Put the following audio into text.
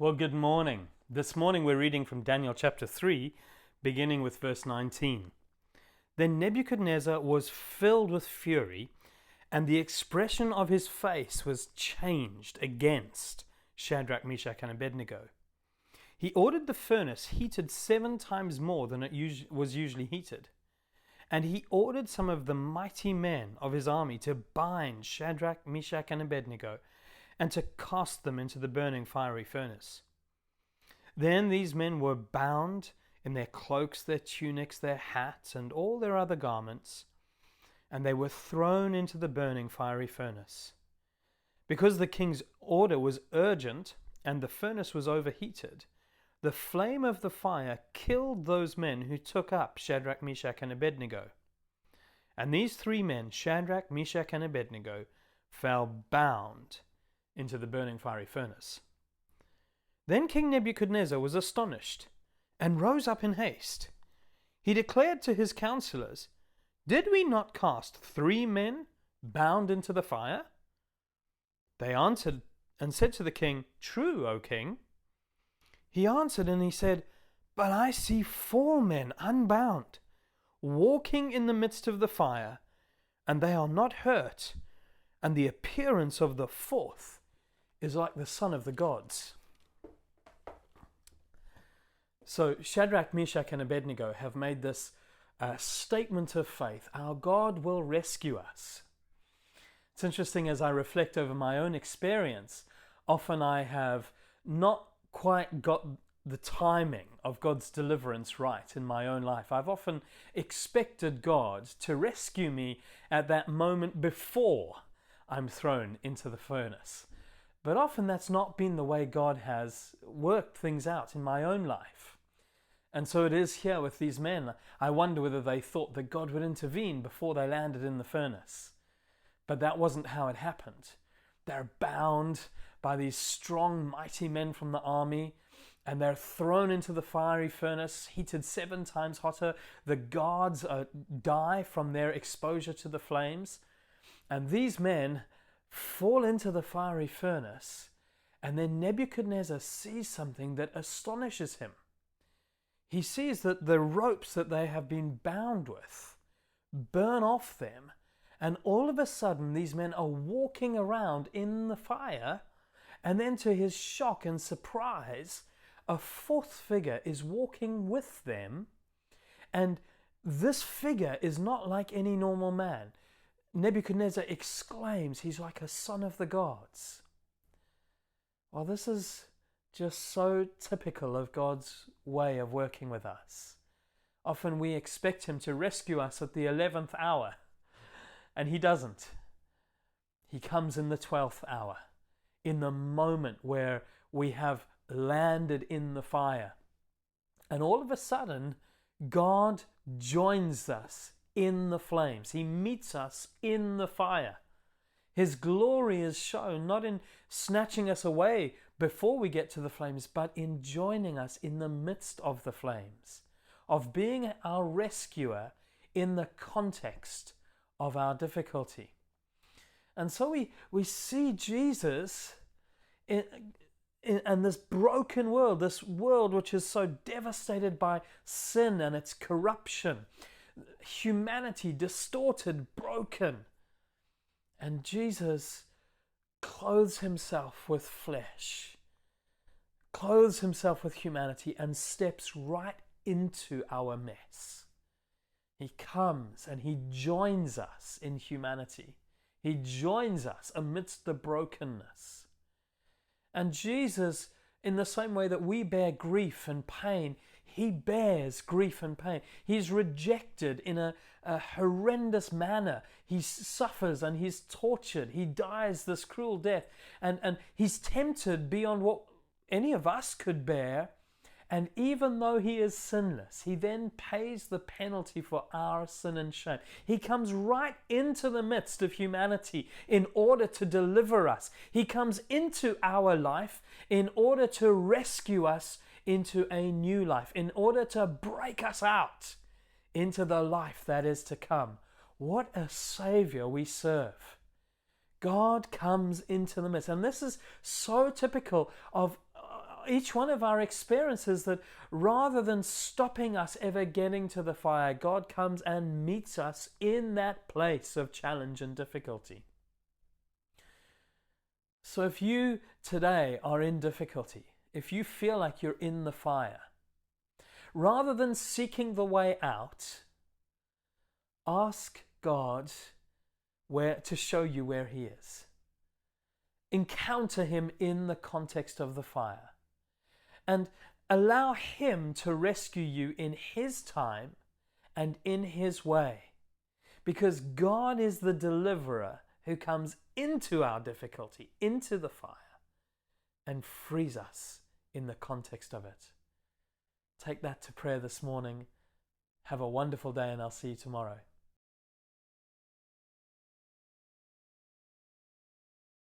Well, good morning. This morning we're reading from Daniel chapter 3, beginning with verse 19. Then Nebuchadnezzar was filled with fury, and the expression of his face was changed against Shadrach, Meshach, and Abednego. He ordered the furnace heated 7 times more than it was usually heated. And he ordered some of the mighty men of his army to bind Shadrach, Meshach, and Abednego, and to cast them into the burning fiery furnace. Then these men were bound in their cloaks, their tunics, their hats, and all their other garments, and they were thrown into the burning fiery furnace. Because the king's order was urgent and the furnace was overheated, the flame of the fire killed those men who took up Shadrach, Meshach, and Abednego. And these 3 men, Shadrach, Meshach, and Abednego, fell bound into the burning fiery furnace. Then King Nebuchadnezzar was astonished and rose up in haste. He declared to his counselors, "Did we not cast 3 men bound into the fire?" They answered and said to the king, "True, O king." He answered and he said, "But I see 4 men unbound, walking in the midst of the fire, and they are not hurt, and the appearance of the 4th is like the son of the gods." So Shadrach, Meshach, and Abednego have made this statement of faith. Our God will rescue us. It's interesting, as I reflect over my own experience, often I have not quite got the timing of God's deliverance right in my own life. I've often expected God to rescue me at that moment before I'm thrown into the furnace. But often that's not been the way God has worked things out in my own life. And so it is here with these men. I wonder whether they thought that God would intervene before they landed in the furnace. But that wasn't how it happened. They're bound by these strong, mighty men from the army, and they're thrown into the fiery furnace, heated 7 times hotter. The guards die from their exposure to the flames. And these men fall into the fiery furnace, and then Nebuchadnezzar sees something that astonishes him. He sees that the ropes that they have been bound with burn off them, and all of a sudden these men are walking around in the fire, and then to his shock and surprise, a 4th figure is walking with them, and this figure is not like any normal man. Nebuchadnezzar exclaims, he's like a son of the gods. Well, this is just so typical of God's way of working with us. Often we expect him to rescue us at the 11th hour, and he doesn't. He comes in the 12th hour, in the moment where we have landed in the fire. And all of a sudden, God joins us in the flames. He meets us in the fire. His glory is shown not in snatching us away before we get to the flames, but in joining us in the midst of the flames, of being our rescuer in the context of our difficulty. And so we see Jesus in this broken world, this world which is so devastated by sin and its corruption, humanity distorted, broken. And Jesus clothes himself with flesh, clothes himself with humanity, and steps right into our mess. He comes and he joins us in humanity. He joins us amidst the brokenness. And Jesus, in the same way that we bear grief and pain, he bears grief and pain. He's rejected in a horrendous manner. He suffers and he's tortured. He dies this cruel death. And he's tempted beyond what any of us could bear. And even though he is sinless, he then pays the penalty for our sin and shame. He comes right into the midst of humanity in order to deliver us. He comes into our life in order to rescue us into a new life, in order to break us out into the life that is to come. What a Savior we serve. God comes into the midst. And this is so typical of each one of our experiences, that rather than stopping us ever getting to the fire, God comes and meets us in that place of challenge and difficulty. So if you today are in difficulty, if you feel like you're in the fire, rather than seeking the way out, ask God to show you where He is. Encounter Him in the context of the fire, and allow Him to rescue you in His time and in His way, because God is the deliverer who comes into our difficulty, into the fire, and frees us in the context of it. Take that to prayer this morning. Have a wonderful day, and I'll see you tomorrow.